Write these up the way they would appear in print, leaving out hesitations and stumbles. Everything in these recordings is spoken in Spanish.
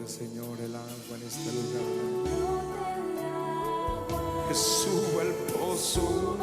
Señor, el agua en este lugar. Que suba el pozo.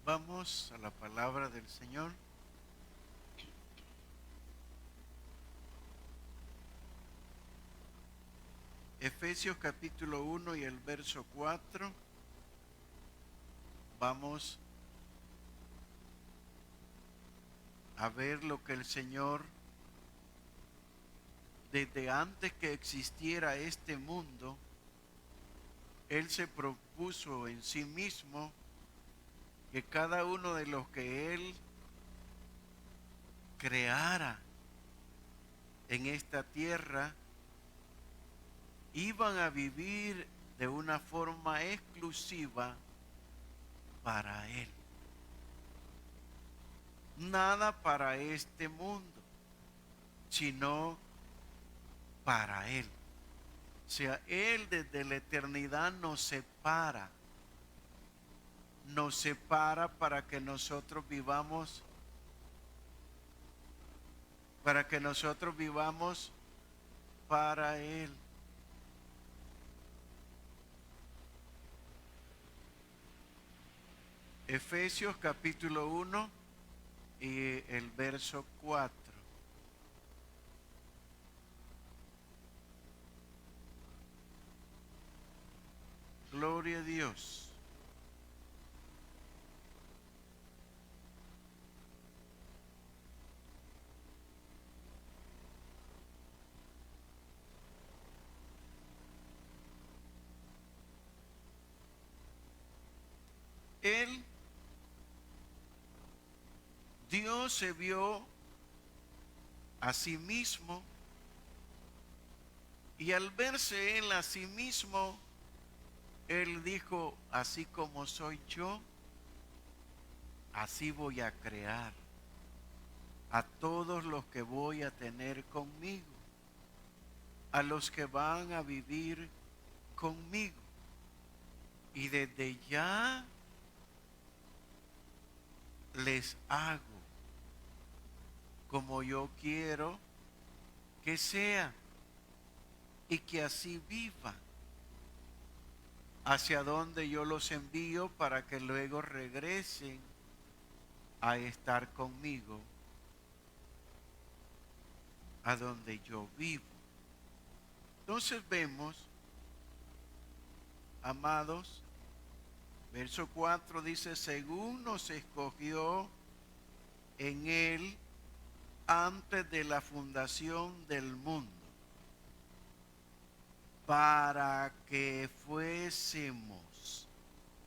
Vamos a la palabra del Señor. Efesios capítulo 1 y el verso 4. Vamos a ver lo que el Señor, desde antes que existiera este mundo, Él se propuso en sí mismo que cada uno de los que Él creara en esta tierra iban a vivir de una forma exclusiva para Él. Nada para este mundo, sino para Él. O sea, Él desde la eternidad nos separa para que nosotros vivamos, para Él. Efesios capítulo 1 y el verso 4. Gloria a Dios. Dios se vio a sí mismo, y al verse Él a sí mismo, Él dijo: así como soy yo, así voy a crear a todos los que voy a tener conmigo, a los que van a vivir conmigo. Y desde ya les hago como yo quiero que sea, y que así vivan, hacia donde yo los envío para que luego regresen a estar conmigo, a donde yo vivo. Entonces vemos, amados, verso 4 dice: según nos escogió en Él antes de la fundación del mundo, para que fuésemos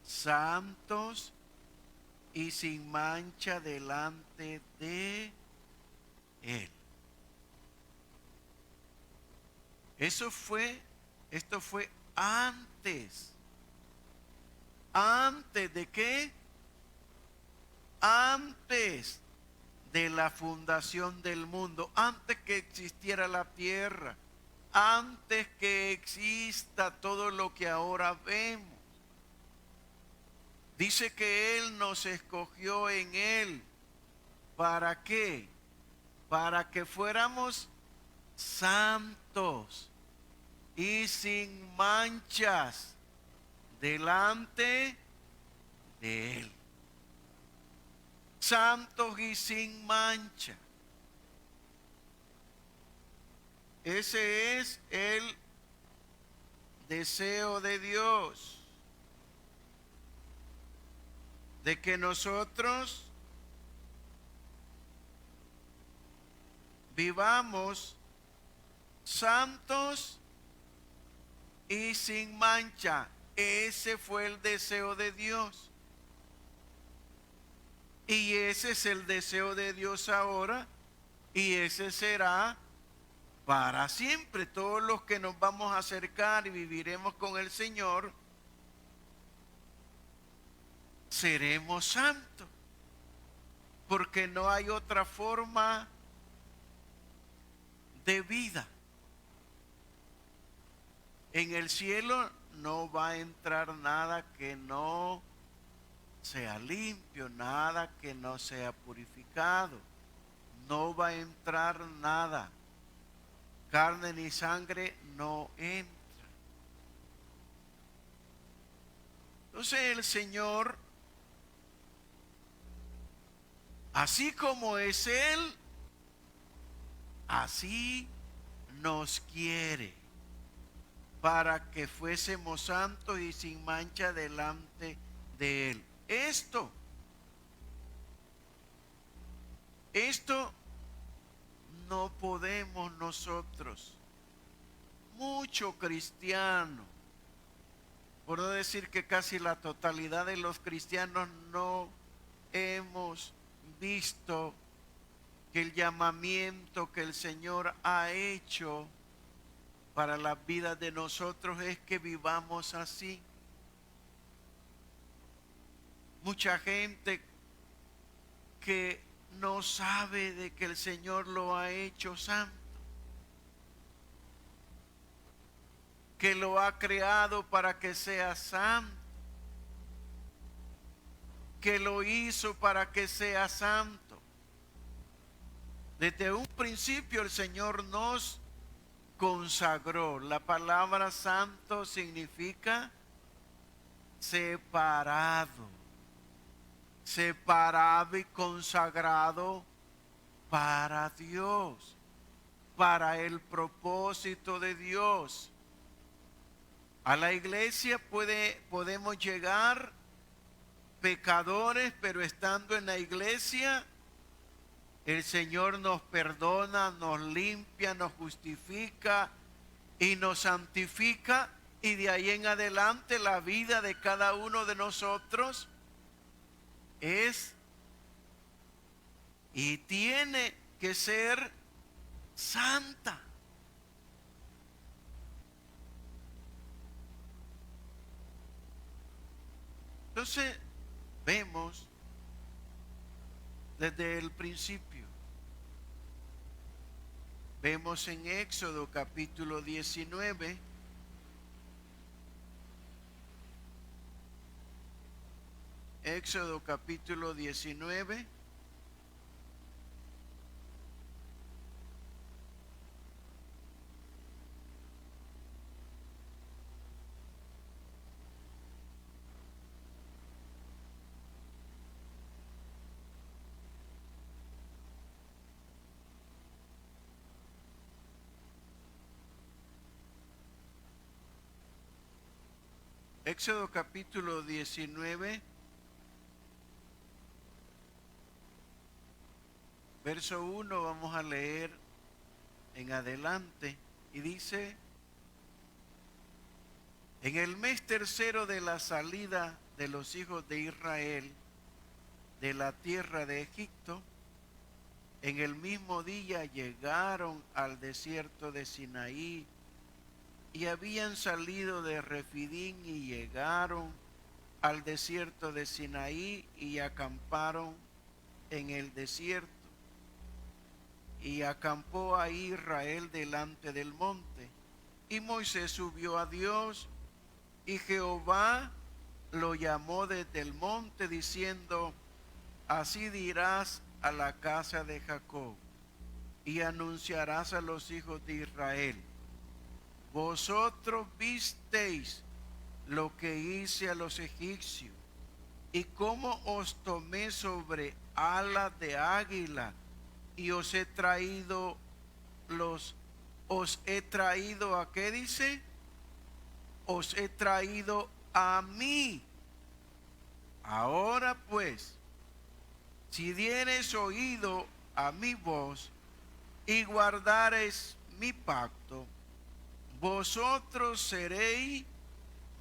santos y sin mancha delante de Él. Esto fue antes. ¿Antes de qué? Antes de la fundación del mundo, antes que existiera la tierra, antes que exista todo lo que ahora vemos. Dice que Él nos escogió en Él. ¿Para qué? Para que fuéramos santos y sin manchas delante de Él. Santos y sin mancha. Ese es el deseo de Dios. de que nosotros vivamos santos y sin mancha. Ese fue el deseo de Dios. Y ese es el deseo de Dios ahora. Y ese será para siempre. Todos los que nos vamos a acercar y viviremos con el Señor, seremos santos. Porque no hay otra forma de vida. En el cielo no va a entrar nada que no sea limpio, nada que no sea purificado. No va a entrar nada. Carne ni sangre no entra. Entonces el Señor, así como es Él, así nos quiere, para que fuésemos santos y sin mancha delante de Él. Esto no podemos nosotros, mucho cristiano, por no decir que casi la totalidad de los cristianos, no hemos visto que el llamamiento que el Señor ha hecho para la vida de nosotros es que vivamos así. Mucha gente que no sabe de que el Señor lo ha hecho santo, que lo ha creado para que sea santo, que lo hizo para que sea santo. Desde un principio el Señor nos consagró. La palabra santo significa separado. Separado y consagrado para Dios, para el propósito de Dios. A la iglesia podemos llegar pecadores, pero estando en la iglesia, el Señor nos perdona, nos limpia, nos justifica y nos santifica, y de ahí en adelante la vida de cada uno de nosotros es y tiene que ser santa. Entonces vemos desde el principio, vemos en Éxodo capítulo 19, Éxodo capítulo 19, Éxodo capítulo 19, verso 1, vamos a leer en adelante, y dice: en el mes tercero de la salida de los hijos de Israel de la tierra de Egipto, en el mismo día llegaron al desierto de Sinaí, y habían salido de Refidín y llegaron al desierto de Sinaí y acamparon en el desierto. Y acampó ahí Israel delante del monte. Y Moisés subió a Dios, y Jehová lo llamó desde el monte diciendo: así dirás a la casa de Jacob, y anunciarás a los hijos de Israel: vosotros visteis lo que hice a los egipcios, y cómo os tomé sobre alas de águila, y os he traído ¿a qué dice? Os he traído a mí. Ahora pues, si diereis oído a mi voz y guardareis mi pacto, vosotros seréis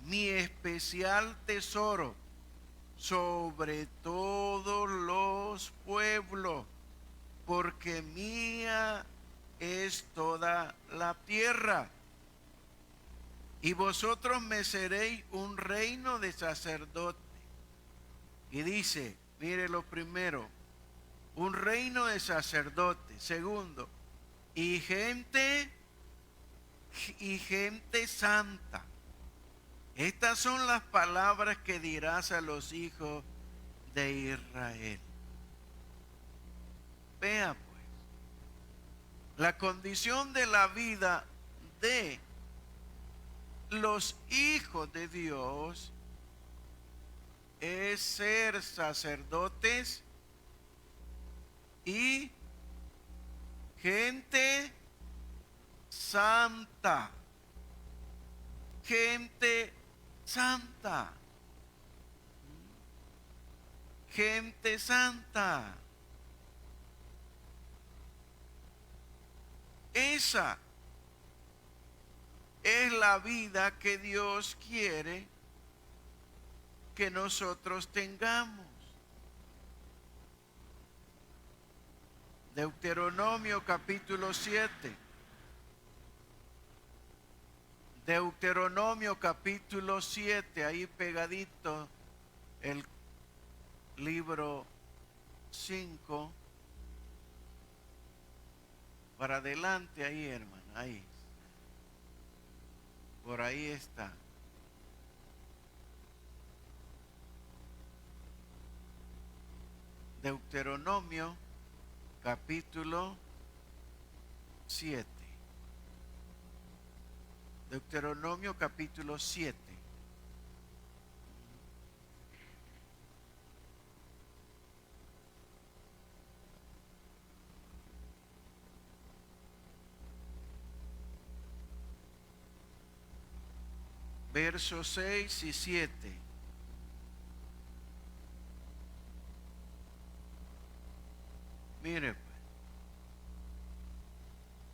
mi especial tesoro sobre todos los pueblos, porque mía es toda la tierra. Y vosotros me seréis un reino de sacerdotes. Y dice, mire lo primero, un reino de sacerdotes. Segundo, y gente santa. Estas son las palabras que dirás a los hijos de Israel. Vea pues, la condición de la vida de los hijos de Dios es ser sacerdotes y gente santa. Gente santa. Gente santa. Esa es la vida que Dios quiere que nosotros tengamos. Deuteronomio capítulo 7. Deuteronomio capítulo 7, ahí pegadito el libro 5. Para adelante ahí, hermano, ahí. Por ahí está. Deuteronomio capítulo 7. Deuteronomio capítulo 7. Versos 6 y 7. Mire pues,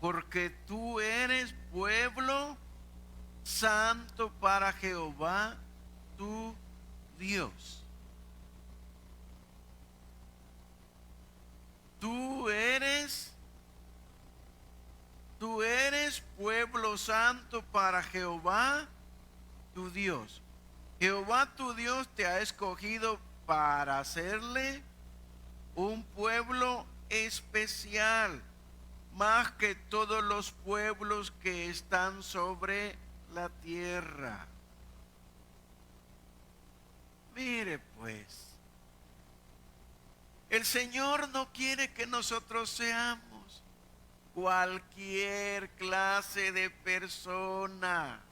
porque tú eres pueblo santo para Jehová tu Dios. Tú eres pueblo santo para Jehová tu Dios. Jehová tu Dios te ha escogido para hacerle un pueblo especial, más que todos los pueblos que están sobre la tierra. Mire pues, el Señor no quiere que nosotros seamos cualquier clase de persona.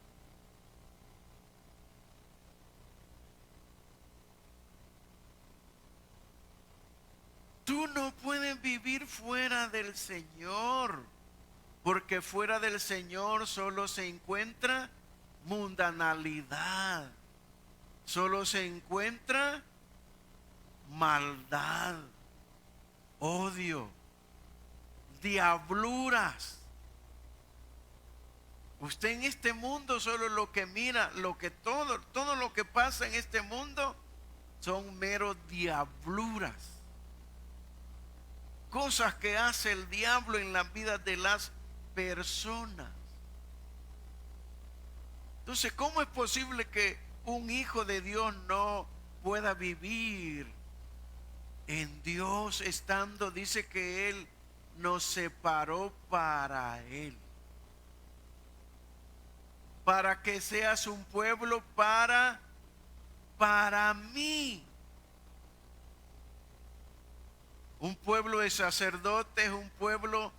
Tú no puedes vivir fuera del Señor, porque fuera del Señor solo se encuentra mundanalidad, solo se encuentra maldad, odio, diabluras. Usted en este mundo solo lo que mira, todo lo que pasa en este mundo son meros diabluras. Cosas que hace el diablo en la vida de las personas. Entonces, ¿cómo es posible que un hijo de Dios no pueda vivir en Dios estando? Dice que Él nos separó para Él, para que seas un pueblo para mí. Un pueblo de sacerdotes, un pueblo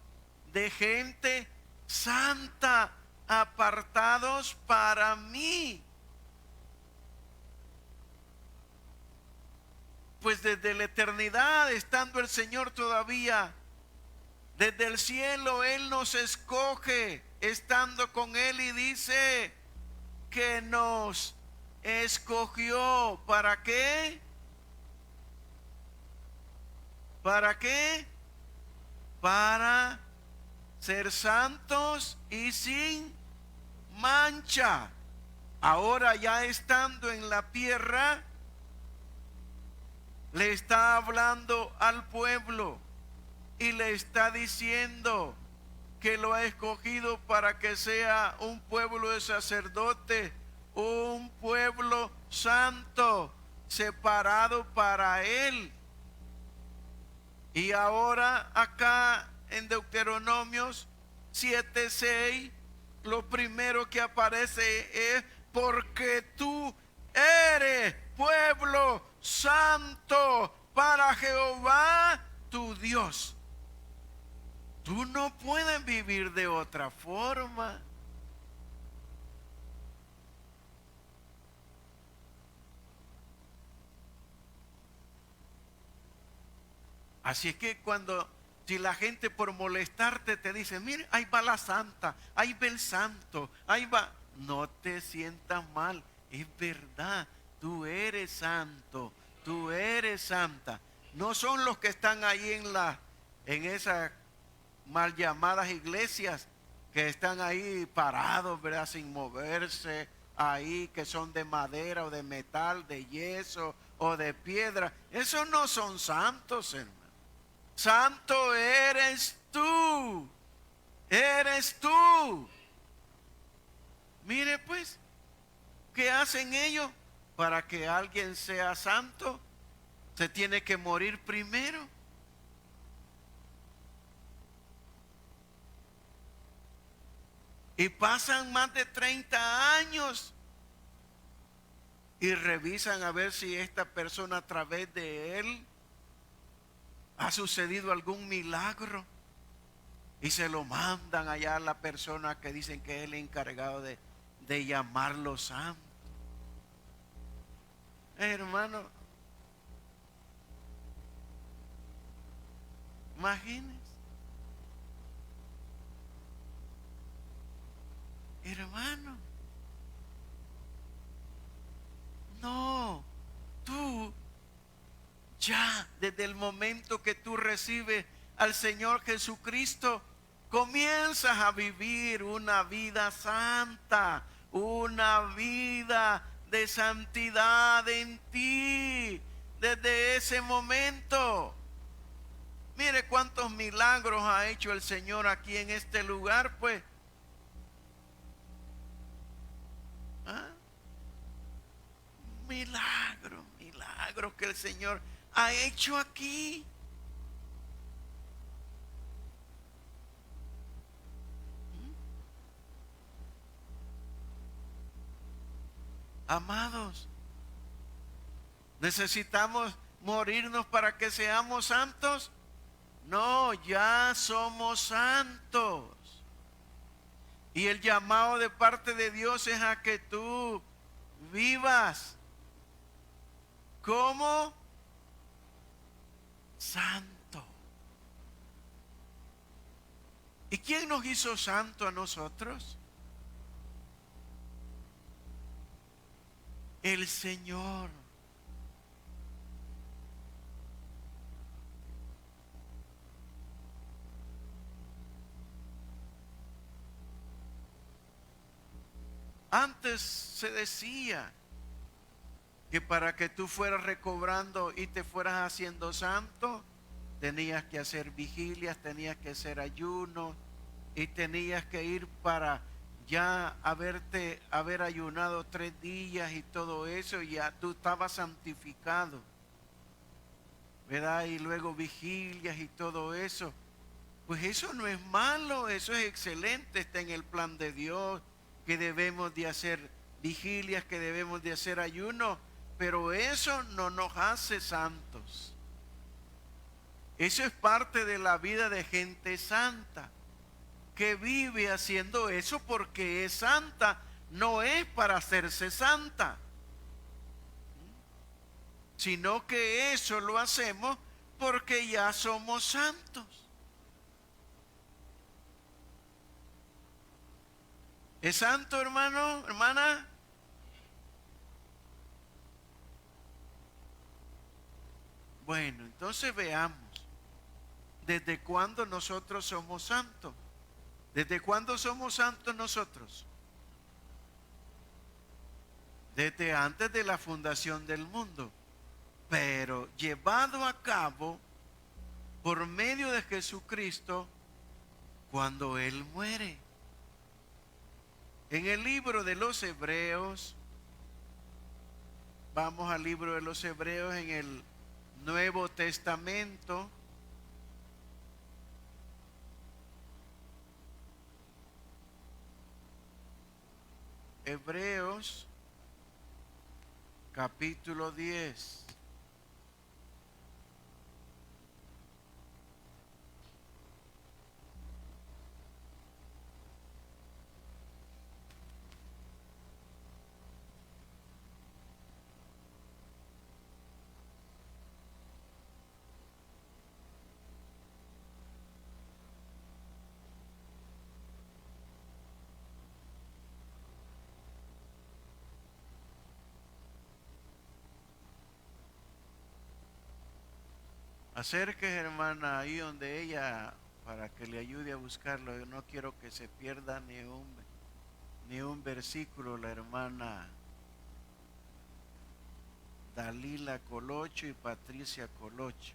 de gente santa, apartados para mí. Pues desde la eternidad, estando el Señor todavía, desde el cielo Él nos escoge, estando con Él, y dice que nos escogió. ¿Para qué? ¿Para qué? Para ser santos y sin mancha. Ahora ya estando en la tierra, le está hablando al pueblo y le está diciendo que lo ha escogido para que sea un pueblo de sacerdotes, un pueblo santo, separado para él. Y ahora acá en Deuteronomios 7:6, lo primero que aparece es: porque tú eres pueblo santo para Jehová tu Dios. Tú no puedes vivir de otra forma. Así es que si la gente por molestarte te dice: mire, ahí va la santa, ahí va el santo, ahí va, no te sientas mal, es verdad, tú eres santo, tú eres santa. No son los que están ahí en esas mal llamadas iglesias, que están ahí parados, ¿verdad?, sin moverse, ahí, que son de madera o de metal, de yeso o de piedra. Esos no son santos, hermano. Santo eres tú, eres tú. Mire pues, ¿qué hacen ellos? Para que alguien sea santo, se tiene que morir primero. Y pasan más de 30 años y revisan a ver si esta persona, a través de él, ha sucedido algún milagro, y se lo mandan allá a la persona que dicen que es el encargado de llamarlo santo. Hermano, imagínense. Hermano, no, tú ya desde el momento que tú recibes al Señor Jesucristo, comienzas a vivir una vida santa, una vida de santidad en ti, desde ese momento. Mire cuántos milagros ha hecho el Señor aquí en este lugar, pues. ¿Ah? Milagros que el Señor ha hecho aquí. Amados, ¿necesitamos morirnos para que seamos santos? No, ya somos santos. Y el llamado de parte de Dios es a que tú vivas como santo. ¿Y quién nos hizo santo a nosotros? El Señor. Antes se decía que para que tú fueras recobrando y te fueras haciendo santo, tenías que hacer vigilias, tenías que hacer ayunos y tenías que ir para ya haber ayunado 3 días y todo eso, y ya tú estabas santificado, ¿verdad? Y luego vigilias y todo eso. Pues eso no es malo, eso es excelente, está en el plan de Dios, que debemos de hacer vigilias, que debemos de hacer ayuno, pero eso no nos hace santos. Eso es parte de la vida de gente santa, que vive haciendo eso porque es santa, no es para hacerse santa, sino que eso lo hacemos porque ya somos santos. ¿Es santo, hermano, hermana? Bueno, entonces veamos. ¿Desde cuándo nosotros somos santos? ¿Desde cuándo somos santos nosotros? Desde antes de la fundación del mundo, pero llevado a cabo por medio de Jesucristo cuando Él muere. En el libro de los Hebreos, vamos al libro de los Hebreos en el Nuevo Testamento. Hebreos capítulo 10. Acérquese, hermana, ahí donde ella, para que le ayude a buscarlo. Yo no quiero que se pierda ni un versículo. La hermana Dalila Colocho y Patricia Colocho.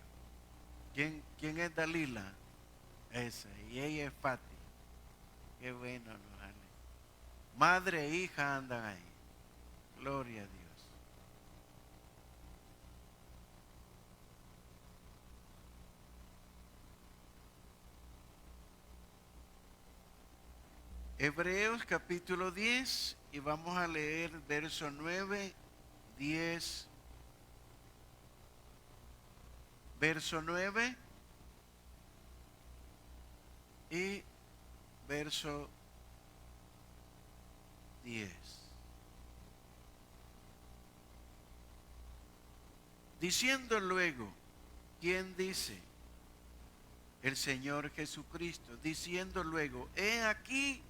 ¿Quién es Dalila? Esa. Y ella es Pati. Qué bueno, ¿no? Madre e hija andan ahí. Gloria a Dios. Hebreos capítulo 10 y vamos a leer verso 9, 10, verso 9 y verso 10. Diciendo luego, ¿quién dice? El Señor Jesucristo, diciendo luego, he aquí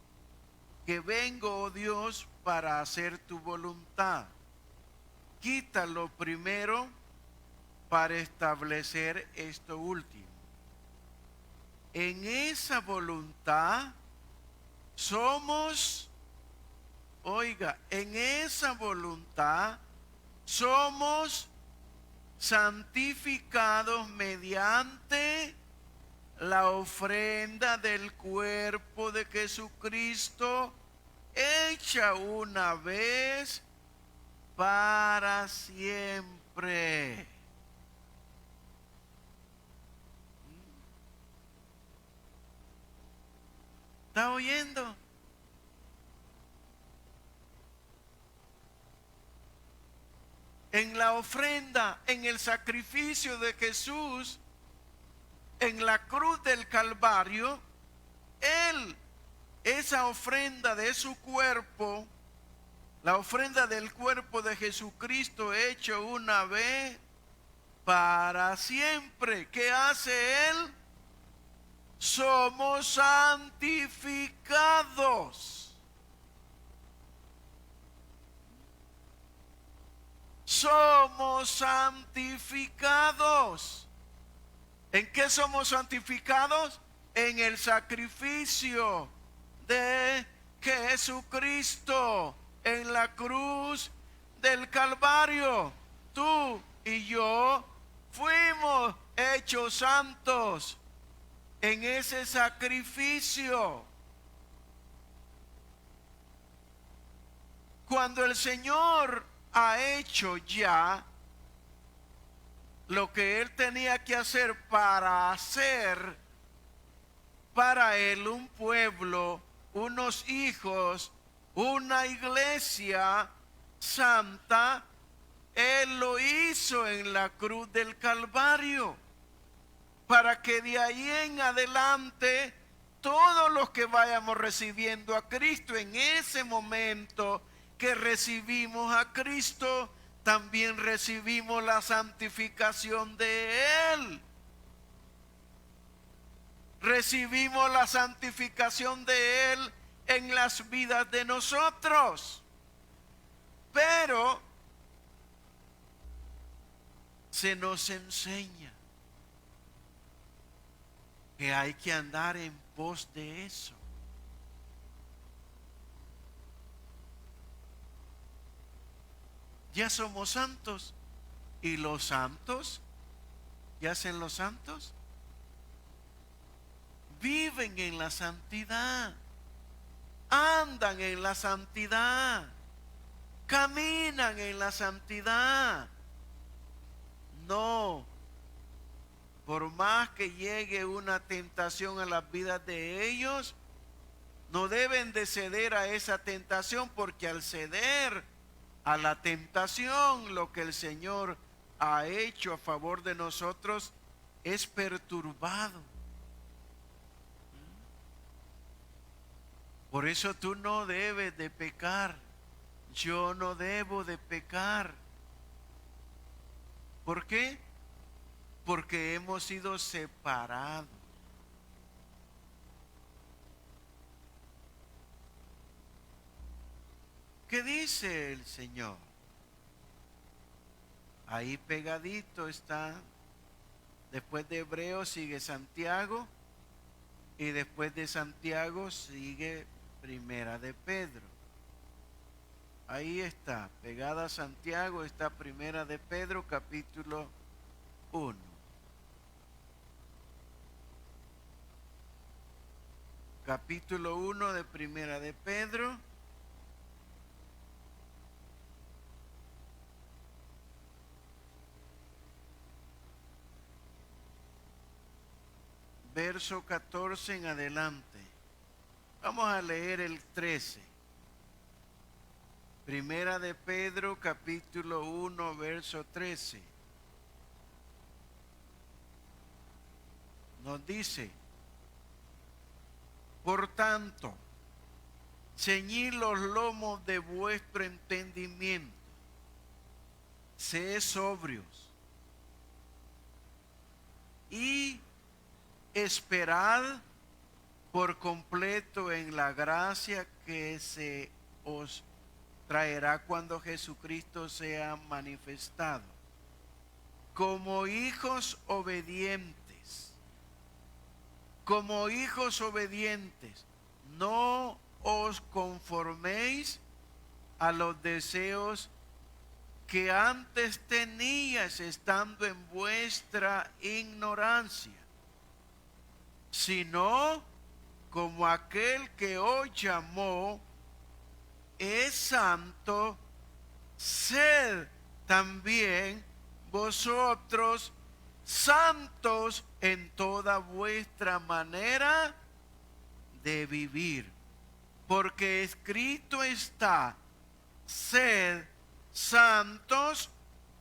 que vengo, oh Dios, para hacer tu voluntad. Quítalo primero para establecer esto último. En esa voluntad somos, oiga, en esa voluntad somos santificados mediante la ofrenda del cuerpo de Jesucristo, hecha una vez para siempre. ¿Está oyendo? En la ofrenda, en el sacrificio de Jesús, en la cruz del Calvario, Él, esa ofrenda de su cuerpo, la ofrenda del cuerpo de Jesucristo hecho una vez para siempre. ¿Qué hace Él? Somos santificados. Somos santificados. ¿En qué somos santificados? En el sacrificio de Jesucristo en la cruz del Calvario. Tú y yo fuimos hechos santos en ese sacrificio. Cuando el Señor ha hecho ya lo que Él tenía que hacer para hacer para Él un pueblo, unos hijos, una iglesia santa, Él lo hizo en la cruz del Calvario, para que de ahí en adelante todos los que vayamos recibiendo a Cristo, en ese momento que recibimos a Cristo, también recibimos la santificación de Él. Recibimos la santificación de Él en las vidas de nosotros. Pero se nos enseña que hay que andar en pos de eso. Ya somos santos. ¿Y los santos? ¿Qué hacen los santos? Viven en la santidad. Andan en la santidad. Caminan en la santidad. No. Por más que llegue una tentación a las vidas de ellos, no deben de ceder a esa tentación, porque al ceder a la tentación, lo que el Señor ha hecho a favor de nosotros es perturbado. Por eso tú no debes de pecar. Yo no debo de pecar. ¿Por qué? Porque hemos sido separados. ¿Qué dice el Señor? Ahí pegadito está. Después de Hebreos sigue Santiago. Y después de Santiago sigue Primera de Pedro. Ahí está, pegada a Santiago está Primera de Pedro, capítulo 1. Capítulo 1 de Primera de Pedro. Verso 14 en adelante. Vamos a leer el 13. Primera de Pedro, capítulo 1, verso 13. Nos dice: por tanto, ceñid los lomos de vuestro entendimiento, sed sobrios y esperad por completo en la gracia que se os traerá cuando Jesucristo sea manifestado. Como hijos obedientes, no os conforméis a los deseos que antes teníais estando en vuestra ignorancia, sino como aquel que os llamó es santo, sed también vosotros santos en toda vuestra manera de vivir. Porque escrito está: sed santos,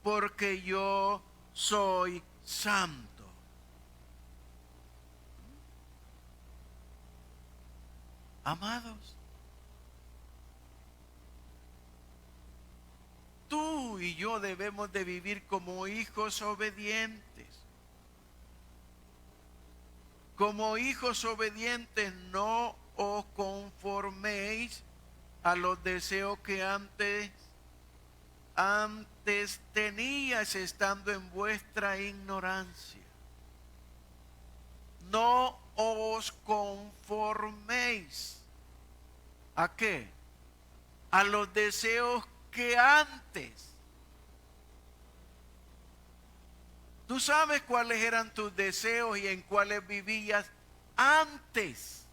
porque yo soy santo. Amados, tú y yo debemos de vivir como hijos obedientes. Como hijos obedientes, no os conforméis a los deseos que antes teníais estando en vuestra ignorancia. No os conforméis. ¿A qué? A los deseos que antes. Tú sabes cuáles eran tus deseos y en cuáles vivías antes.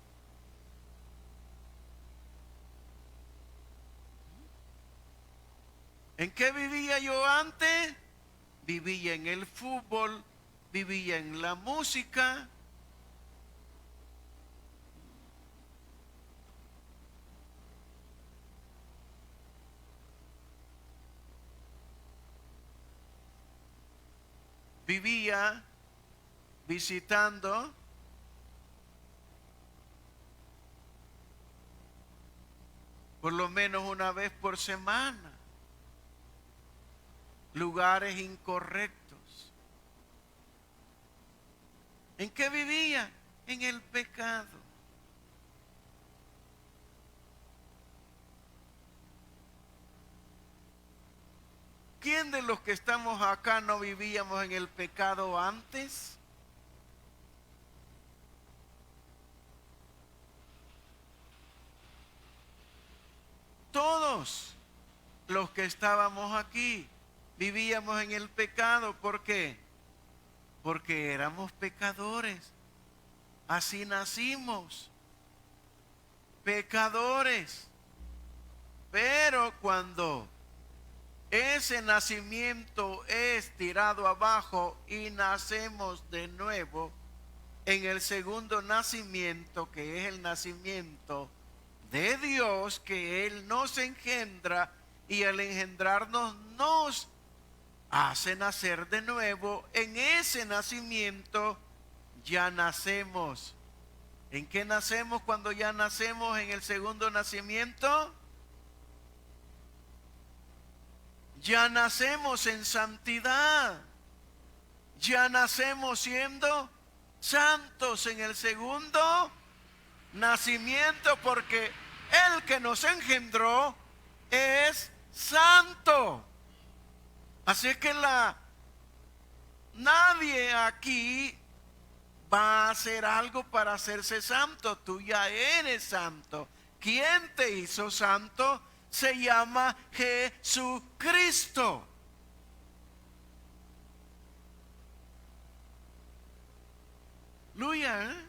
¿En qué vivía yo antes? Vivía en el fútbol, vivía en la música. Vivía visitando por lo menos una vez por semana lugares incorrectos. ¿En qué vivía? En el pecado. ¿Quién de los que estamos acá no vivíamos en el pecado antes? todos los que estábamos aquí vivíamos en el pecado. ¿Por qué? Porque éramos pecadores. Así nacimos, pecadores. Pero cuando ese nacimiento es tirado abajo y nacemos de nuevo, en el segundo nacimiento, que es el nacimiento de Dios, que Él nos engendra, y al engendrarnos nos hace nacer de nuevo. En ese nacimiento ya nacemos. ¿En qué nacemos cuando ya nacemos en el segundo nacimiento? Ya nacemos en santidad. Ya nacemos siendo santos en el segundo nacimiento, porque el que nos engendró es santo. Así es que nadie aquí va a hacer algo para hacerse santo. Tú ya eres santo. ¿Quién te hizo santo? Se llama Jesucristo. Aleluya, ¿eh?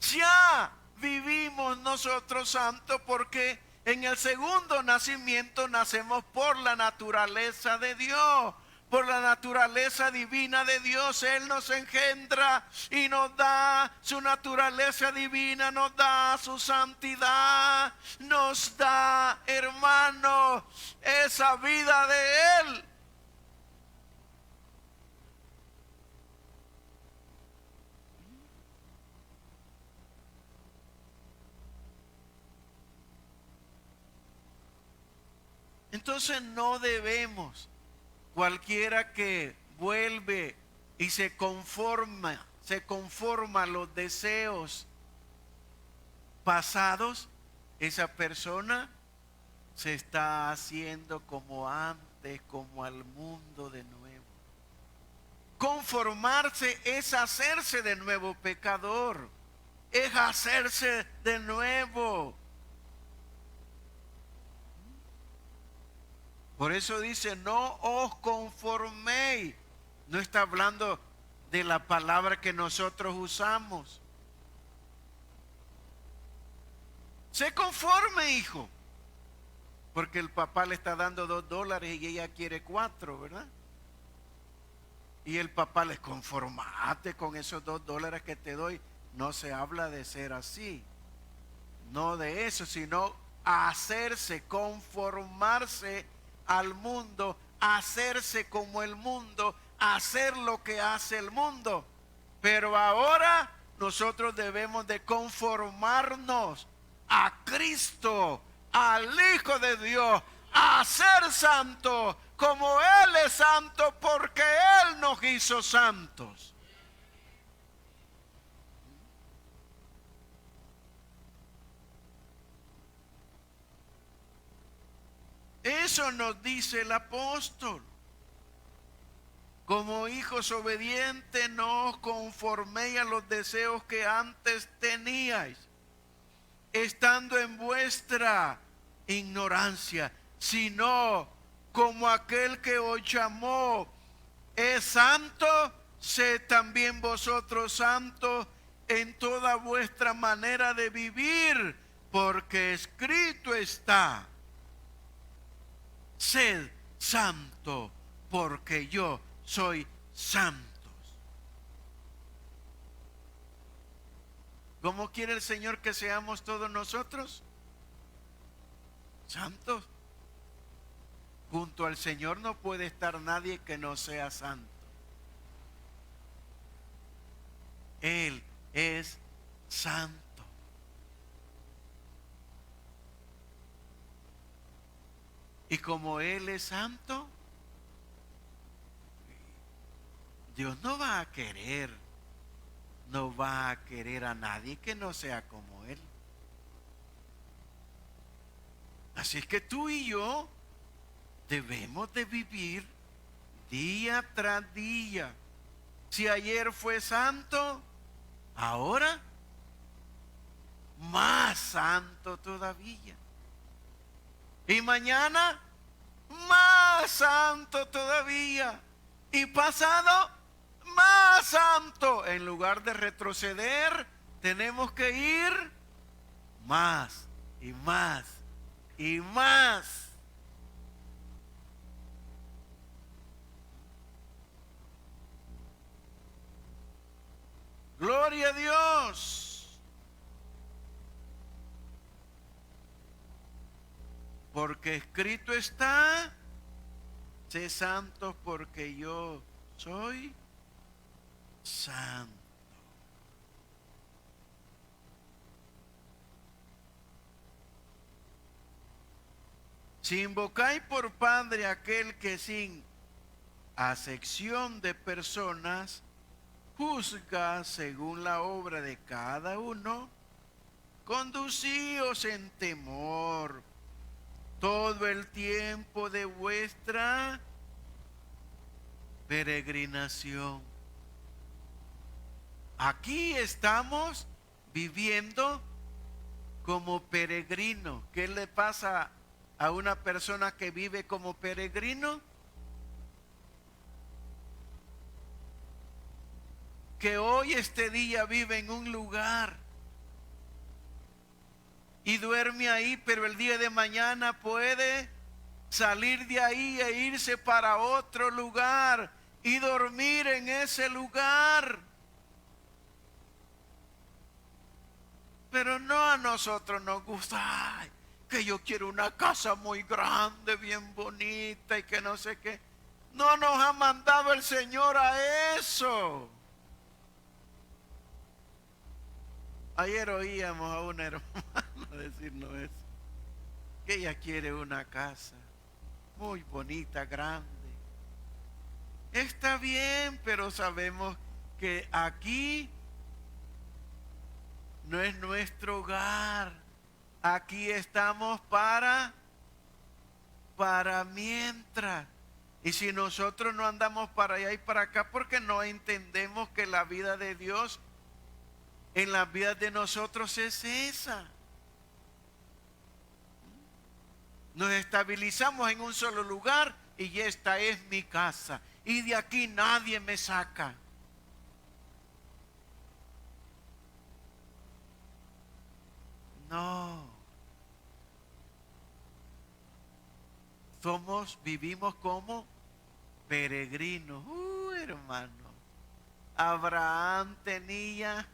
Ya vivimos nosotros santos, porque en el segundo nacimiento nacemos por la naturaleza de Dios, por la naturaleza divina de Dios. Él nos engendra y nos da su naturaleza divina, nos da su santidad, nos da, hermano, esa vida de Él. Entonces no debemos, cualquiera que vuelve y se conforma a los deseos pasados, esa persona se está haciendo como antes, como al mundo de nuevo. Conformarse es hacerse de nuevo pecador, es hacerse de nuevo. Por eso dice, no os conforméis. No está hablando de la palabra que nosotros usamos. Sé conforme, hijo. Porque el papá le está dando $2 y ella quiere 4, ¿verdad? Y el papá le conformate con esos $2 que te doy. No se habla de ser así. No de eso, sino hacerse, conformarse al mundo, hacerse como el mundo, hacer lo que hace el mundo. Pero ahora nosotros debemos de conformarnos a Cristo, al Hijo de Dios, a ser santo como Él es santo, porque Él nos hizo santos. Eso nos dice el apóstol. Como hijos obedientes, no os conforméis a los deseos que antes teníais, estando en vuestra ignorancia, sino como aquel que os llamó es santo, sed también vosotros santos en toda vuestra manera de vivir, porque escrito está: sed santo, porque yo soy santos. ¿Cómo quiere el Señor que seamos todos nosotros? Santos. Junto al Señor no puede estar nadie que no sea santo. Él es santo. Y como Él es santo, Dios no va a querer a nadie que no sea como Él. Así es que tú y yo debemos de vivir día tras día. Si ayer fue santo, ahora más santo todavía. Y mañana, más santo todavía. Y pasado, más santo. En lugar de retroceder, tenemos que ir más y más y más. Gloria a Dios. Porque escrito está, sé santos porque yo soy santo. Si invocáis por Padre aquel que sin acepción de personas juzga según la obra de cada uno, conducíos en temor todo el tiempo de vuestra peregrinación. Aquí estamos viviendo como peregrinos. ¿Qué le pasa a una persona que vive como peregrino? Que hoy, este día, vive en un lugar y duerme ahí, pero el día de mañana puede salir de ahí e irse para otro lugar y dormir en ese lugar. Pero no, a nosotros nos gusta, ay, que yo quiero una casa muy grande, bien bonita y que no sé qué. No nos ha mandado el Señor a eso. Ayer oíamos a una hermana decirnos eso, que ella quiere una casa muy bonita, grande. Está bien, pero sabemos que aquí no es nuestro hogar. Aquí estamos para mientras. Y si nosotros no andamos para allá y para acá, porque no entendemos que la vida de Dios en la vida de nosotros es esa. Nos estabilizamos en un solo lugar y esta es mi casa. Y de aquí nadie me saca. No. Vivimos como peregrinos. Hermano. Abraham tenía,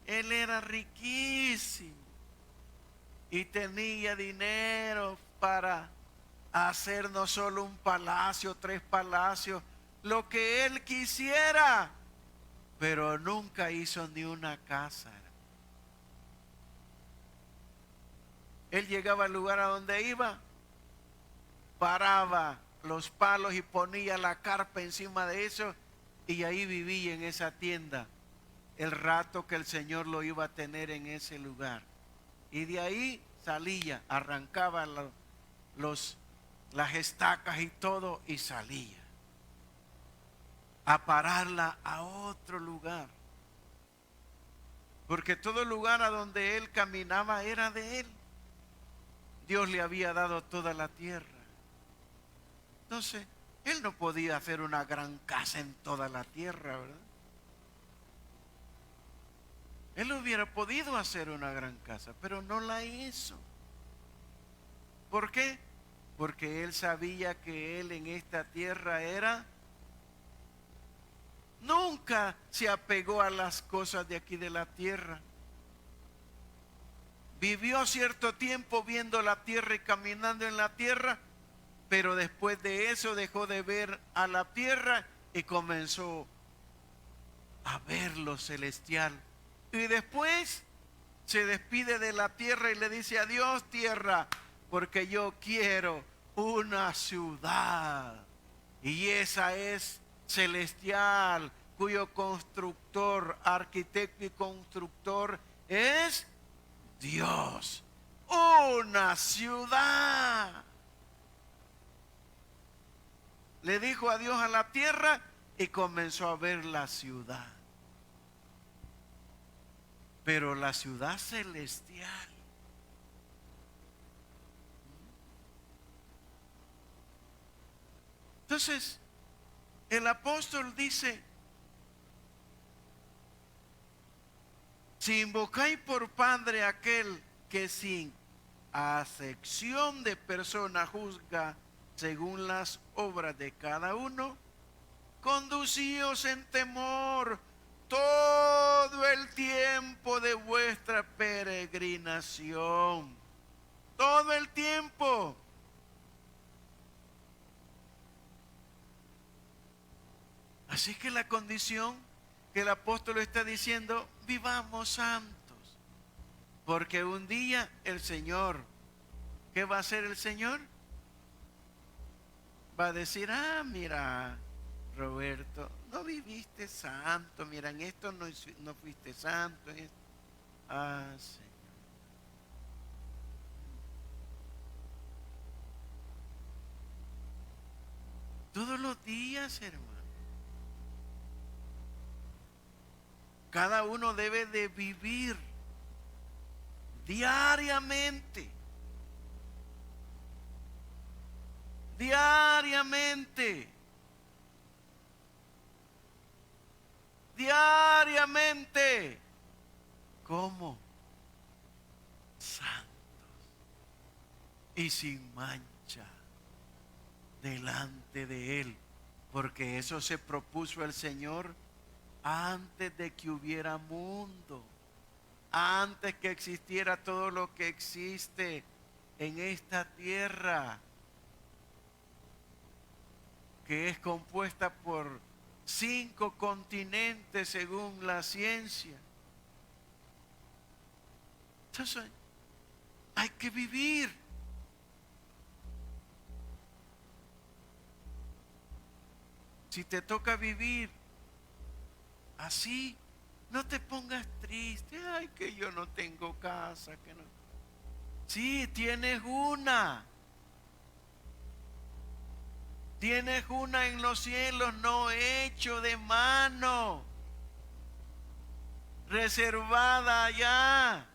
él era riquísimo y tenía dinero para hacer no solo un palacio, 3 palacios, lo que él quisiera, pero nunca hizo ni una casa. Él llegaba al lugar a donde iba, paraba los palos y ponía la carpa encima de eso y ahí vivía en esa tienda el rato que el Señor lo iba a tener en ese lugar. Y de ahí salía, arrancaba las estacas y todo y salía a pararla a otro lugar. Porque todo lugar a donde él caminaba era de él. Dios le había dado toda la tierra. Entonces, él no podía hacer una gran casa en toda la tierra, ¿verdad? Él hubiera podido hacer una gran casa, pero no la hizo. ¿Por qué? Porque él sabía que él en esta tierra nunca se apegó a las cosas de aquí de la tierra. Vivió cierto tiempo viendo la tierra y caminando en la tierra, pero después de eso dejó de ver a la tierra y comenzó a ver lo celestial. Y después se despide de la tierra y le dice: adiós tierra, porque yo quiero una ciudad. Y esa es celestial, cuyo constructor, arquitecto y constructor es Dios. Una ciudad. Le dijo adiós a la tierra y comenzó a ver la ciudad. Pero la ciudad celestial. Entonces, el apóstol dice, si invocáis por Padre aquel que sin acepción de persona juzga según las obras de cada uno, conducíos en temor todo el tiempo de vuestra peregrinación. Todo el tiempo. Así que la condición que el apóstol está diciendo, vivamos santos. Porque un día el Señor, ¿qué va a hacer el Señor? Va a decir, mira, Roberto, no viviste santo, mira, en esto no fuiste santo. En esto. Señor. Todos los días, hermano. Cada uno debe de vivir diariamente. Diariamente. Diariamente. ¿Cómo? Santos y sin mancha delante de Él. Porque eso se propuso el Señor antes de que hubiera mundo, antes que existiera todo lo que existe en esta tierra, que es compuesta por 5 continentes según la ciencia. Entonces, hay que vivir. Si te toca vivir así, no te pongas triste. Ay, que yo no tengo casa, que no. Sí, tienes una. Tienes una en los cielos, no hecho de mano, reservada allá.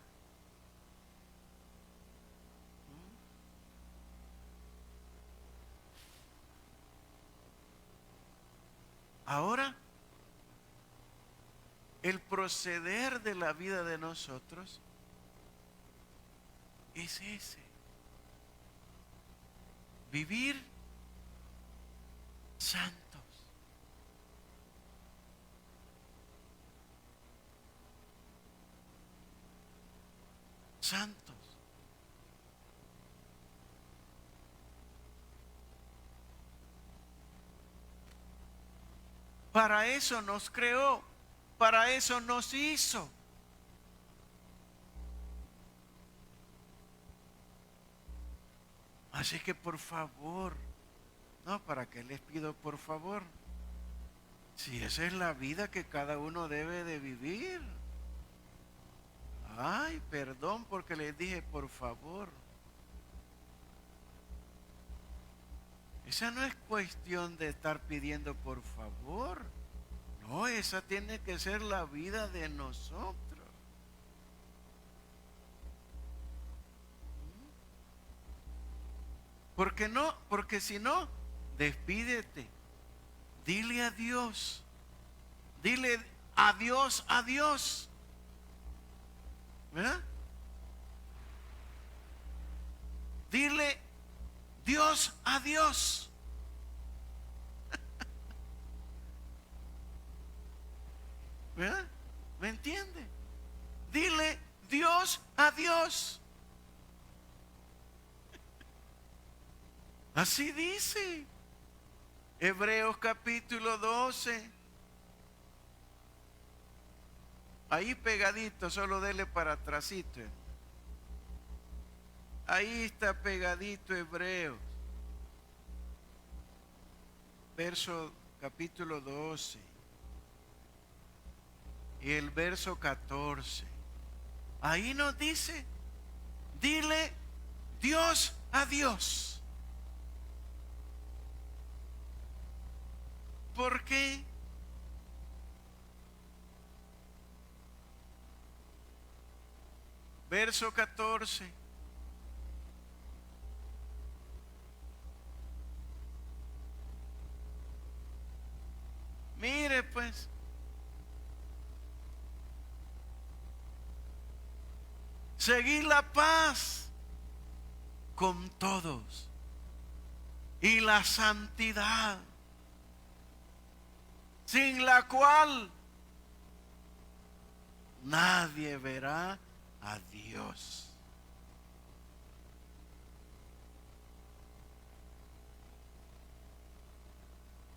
Ahora, el proceder de la vida de nosotros es ese. Vivir santos. Santos. Para eso nos creó. Para eso nos hizo. Así que por favor, no, ¿para qué les pido por favor? Si esa es la vida que cada uno debe de vivir. Ay, perdón porque les dije por favor. Esa no es cuestión de estar pidiendo por favor. No, esa tiene que ser la vida de nosotros. ¿Por qué no? Porque si no, despídete. Dile adiós. Dile adiós, adiós. ¿Verdad? Dile Dios, adiós. ¿Verdad? ¿Me entiende? Dile Dios, adiós. Así dice Hebreos capítulo 12. Ahí pegadito, solo dele para atrásito. Ahí está pegadito Hebreos. Verso capítulo 12. Y el verso 14. Ahí nos dice, dile Dios a Dios. ¿Por qué? Verso 14. Seguid la paz con todos y la santidad, sin la cual nadie verá a Dios.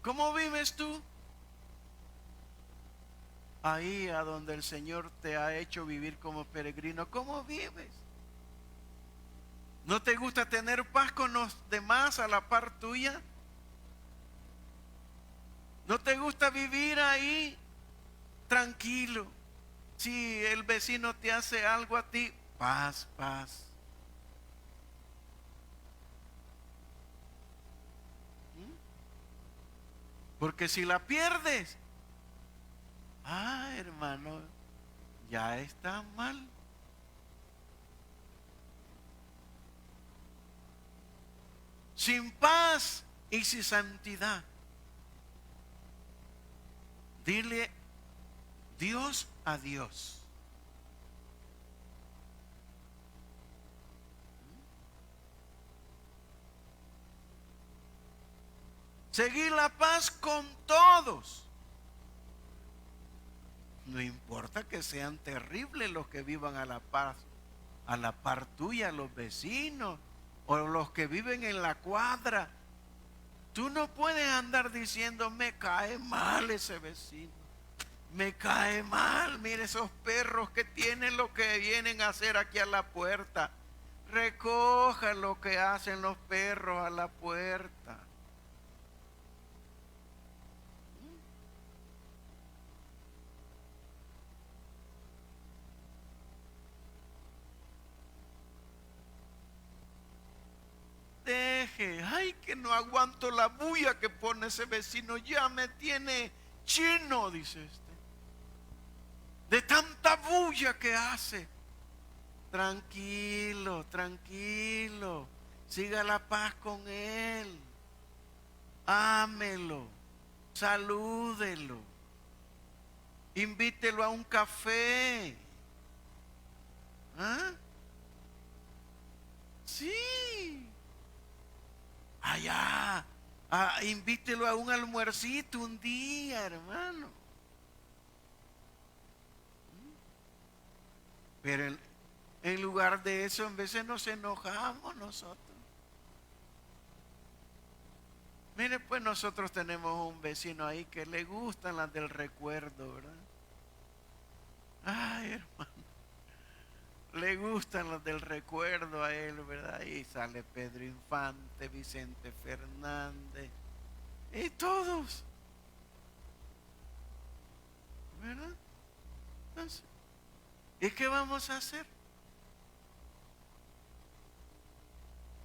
¿Cómo vives tú? Ahí a donde el Señor te ha hecho vivir como peregrino, ¿cómo vives? ¿No te gusta tener paz con los demás a la par tuya? ¿No te gusta vivir ahí tranquilo? Si el vecino te hace algo a ti, paz, paz. Porque si la pierdes, hermano, ya está mal. Sin paz y sin santidad. Dile Dios a Dios. Seguir la paz con todos. No importa que sean terribles los que vivan a la paz, a la par tuya, los vecinos o los que viven en la cuadra. Tú no puedes andar diciendo, me cae mal ese vecino, me cae mal, mire esos perros que tienen lo que vienen a hacer aquí a la puerta. Recoja lo que hacen los perros a la puerta. Deje, ay, que no aguanto la bulla que pone ese vecino, ya me tiene chino, dice este, de tanta bulla que hace. Tranquilo, tranquilo, siga la paz con él, ámelo, salúdelo, invítelo a un café. ¿Ah? Sí. Allá, invítelo a un almuercito un día, hermano. Pero en lugar de eso, en veces nos enojamos nosotros. Mire, pues nosotros tenemos un vecino ahí que le gustan las del recuerdo, ¿verdad? Ay, hermano, le gustan las del recuerdo a él, ¿verdad? Y sale Pedro Infante, Vicente Fernández, y todos, ¿verdad? Entonces, ¿y qué vamos a hacer?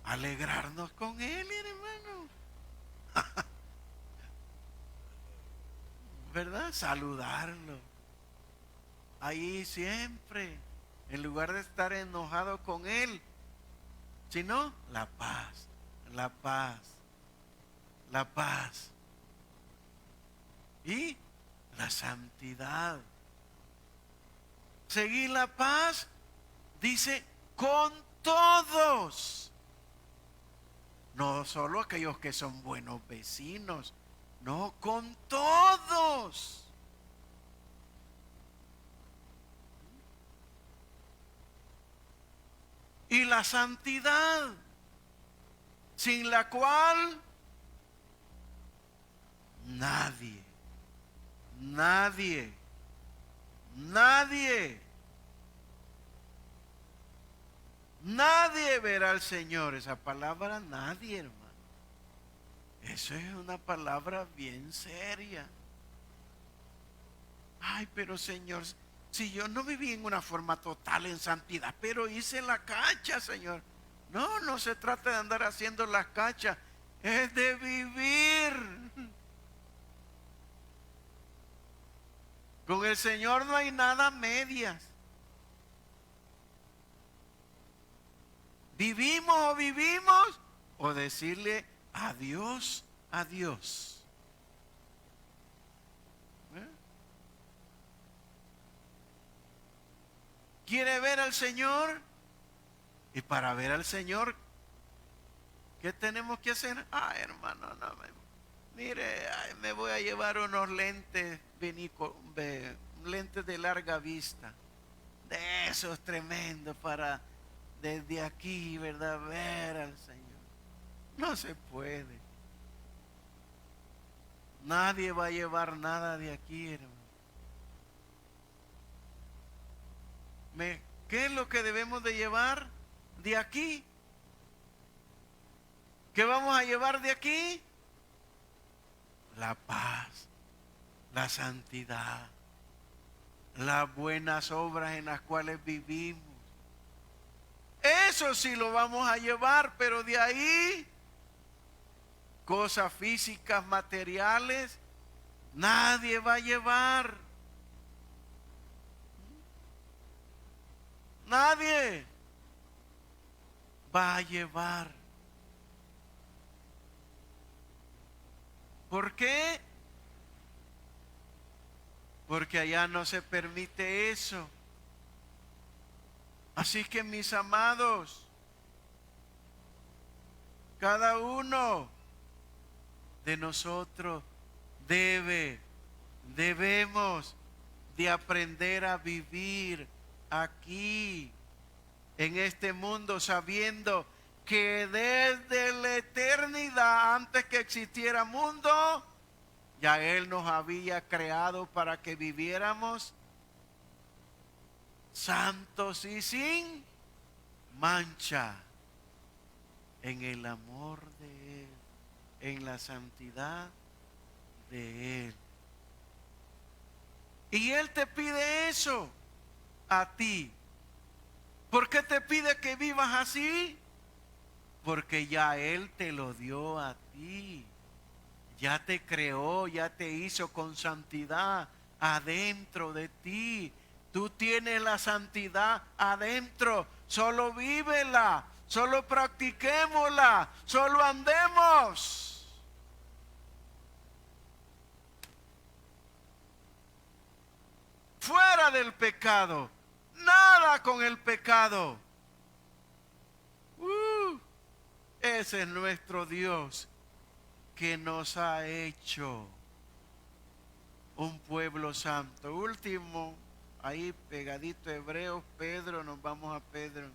Alegrarnos con él, hermano. ¿Verdad? Saludarlo. Ahí siempre, en lugar de estar enojado con él, sino la paz, la paz, la paz y la santidad. Seguir la paz, dice, con todos. No solo aquellos que son buenos vecinos, no, con todos. Y la santidad, sin la cual nadie verá al Señor. Esa palabra nadie, hermano. Eso es una palabra bien seria. Ay, pero Señor, si yo no viví en una forma total en santidad, pero hice la cacha, Señor. No, no se trata de andar haciendo las cachas, es de vivir. Con el Señor no hay nada medias. Vivimos o decirle adiós, adiós. ¿Quiere ver al Señor? Y para ver al Señor, ¿qué tenemos que hacer? Hermano, no, mire, me voy a llevar unos lentes, lentes de larga vista, de esos tremendos para desde aquí, ¿verdad? Ver al Señor. No se puede. Nadie va a llevar nada de aquí, hermano. ¿Qué es lo que debemos de llevar de aquí? ¿Qué vamos a llevar de aquí? La paz, la santidad, las buenas obras en las cuales vivimos. Eso sí lo vamos a llevar, pero de ahí, cosas físicas, materiales, nadie va a llevar. Nadie va a llevar. ¿Por qué? Porque allá no se permite eso. Así que, mis amados, cada uno de nosotros debemos de aprender a vivir aquí, en este mundo, sabiendo que desde la eternidad, antes que existiera mundo, ya Él nos había creado para que viviéramos santos y sin mancha, en el amor de Él, en la santidad de Él. Y Él te pide eso a ti. ¿Por qué te pide que vivas así? Porque ya Él te lo dio a ti. Ya te creó, ya te hizo con santidad adentro de ti. Tú tienes la santidad adentro. Solo vívela, solo practiquémosla, solo andemos. Fuera del pecado. Nada con el pecado. Ese es nuestro Dios, que nos ha hecho un pueblo santo. Último, ahí pegadito Hebreos, Pedro, nos vamos a Pedro.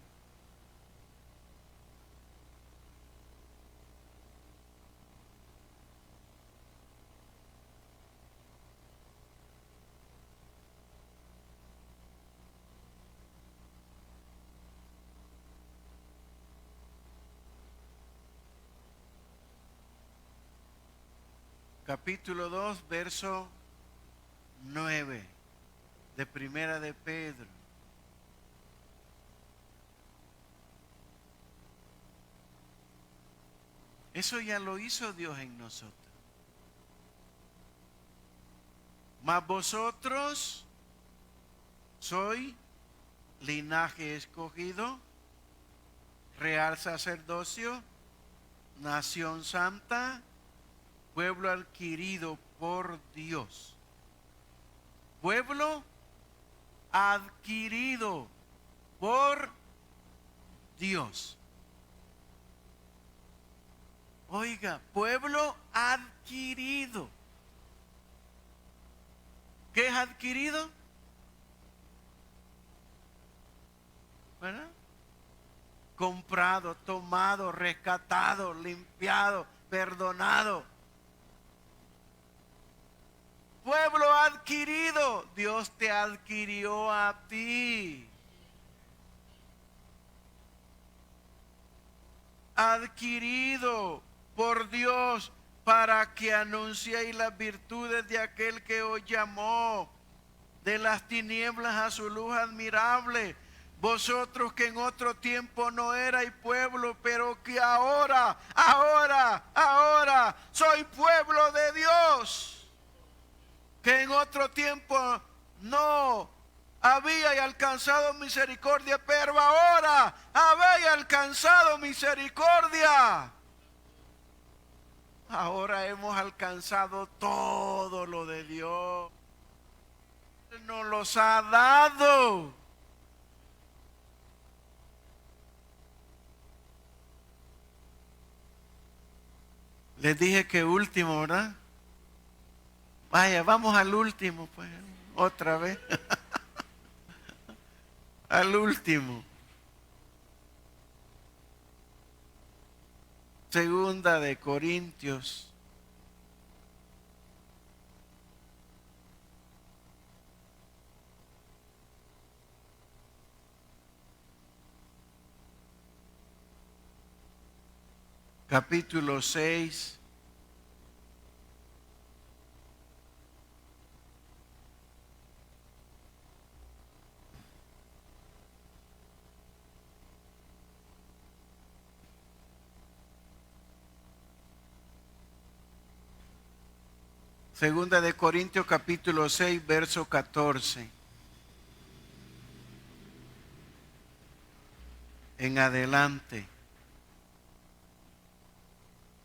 Capítulo 2, verso 9 de Primera de Pedro. Eso ya lo hizo Dios en nosotros. Mas vosotros sois linaje escogido, real sacerdocio, nación santa, pueblo adquirido por Dios. Pueblo adquirido por Dios. Oiga, pueblo adquirido. ¿Qué es adquirido? ¿Verdad? Comprado, tomado, rescatado, limpiado, perdonado. Pueblo adquirido. Dios te adquirió a ti. Adquirido por Dios para que anunciéis las virtudes de aquel que os llamó de las tinieblas a su luz admirable. Vosotros que en otro tiempo no erais pueblo, pero que ahora soy pueblo de Dios. Que en otro tiempo no habíais alcanzado misericordia, pero ahora habéis alcanzado misericordia. Ahora hemos alcanzado todo lo de Dios. Él nos los ha dado. Les dije que último, ¿verdad? Vaya, vamos al último, pues, otra vez. Al último. Segunda de Corintios. Capítulo 6. Segunda de Corintios capítulo 6, verso 14. En adelante.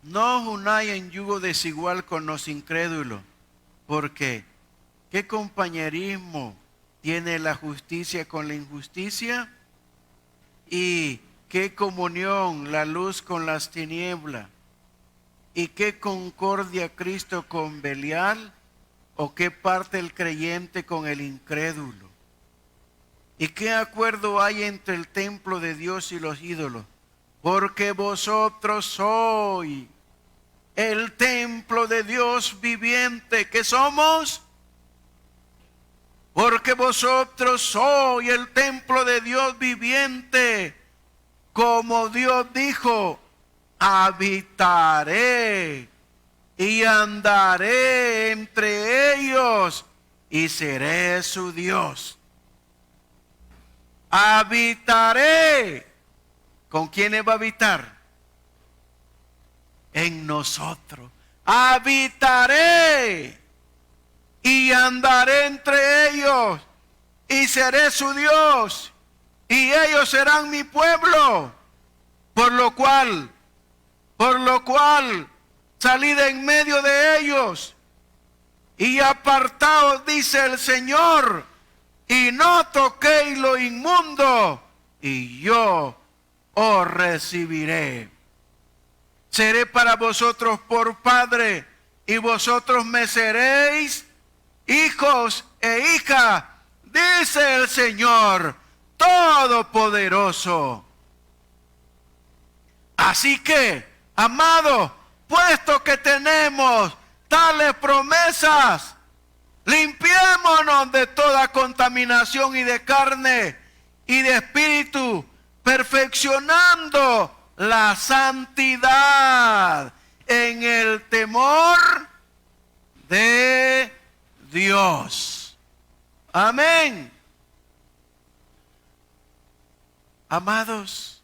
No os unáis en yugo desigual con los incrédulos, porque ¿qué compañerismo tiene la justicia con la injusticia? ¿Y qué comunión la luz con las tinieblas? ¿Y qué concordia Cristo con Belial? ¿O qué parte el creyente con el incrédulo? ¿Y qué acuerdo hay entre el templo de Dios y los ídolos? Porque vosotros sois el templo de Dios viviente. ¿Qué somos? Porque vosotros sois el templo de Dios viviente. Como Dios dijo, habitaré y andaré entre ellos y seré su Dios. Habitaré. ¿Con quiénes va a habitar? En nosotros. Habitaré y andaré entre ellos y seré su Dios y ellos serán mi pueblo. Por lo cual salid en medio de ellos y apartaos, dice el Señor, y no toquéis lo inmundo, y yo os recibiré. Seré para vosotros por padre, y vosotros me seréis hijos e hijas, dice el Señor Todopoderoso. Así que, amados, puesto que tenemos tales promesas, limpiémonos de toda contaminación y de carne y de espíritu, perfeccionando la santidad en el temor de Dios. Amén. Amados,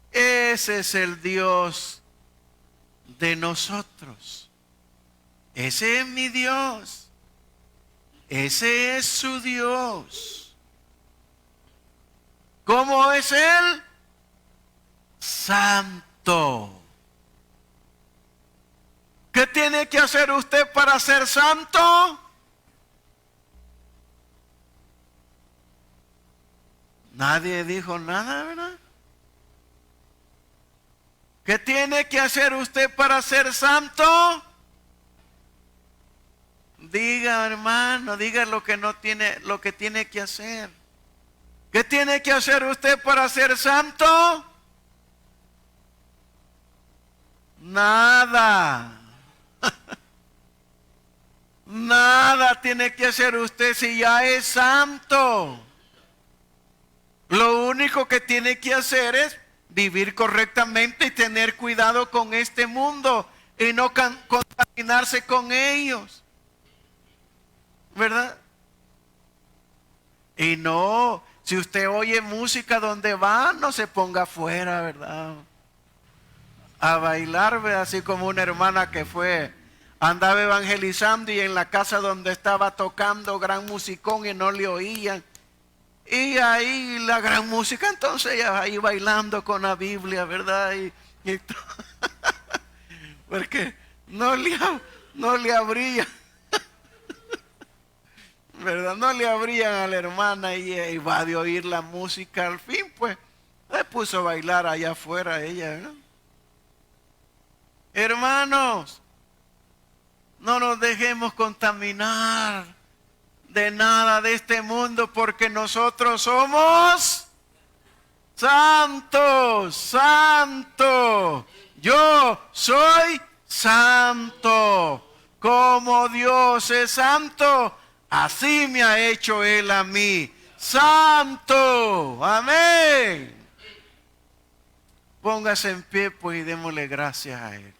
ese es el Dios de nosotros. Ese es mi Dios. Ese es su Dios. ¿Cómo es Él? Santo. ¿Qué tiene que hacer usted para ser santo? Nadie dijo nada, ¿verdad? ¿Qué tiene que hacer usted para ser santo? Diga, hermano, diga lo que tiene que hacer. ¿Qué tiene que hacer usted para ser santo? Nada. Nada tiene que hacer usted si ya es santo. Lo único que tiene que hacer es vivir correctamente y tener cuidado con este mundo y no contaminarse con ellos. ¿Verdad? Y no, si usted oye música donde va, no se ponga afuera, ¿verdad? A bailar, ¿verdad? Así como una hermana que andaba evangelizando y en la casa donde estaba tocando gran musicón y no le oían. Y ahí la gran música, entonces ella ahí bailando con la Biblia, ¿verdad? Porque no le abría. ¿Verdad? No le abrían a la hermana y iba de oír la música. Al fin, pues, se puso a bailar allá afuera ella, ¿verdad? Hermanos, no nos dejemos contaminar de nada de este mundo, porque nosotros somos santos, santos. Yo soy santo. Como Dios es santo, así me ha hecho Él a mí. Santo. Amén. Póngase en pie, pues, y démosle gracias a Él.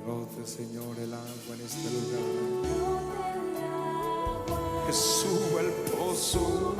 Brote, Señor, el agua en este lugar. Que suba el pozo.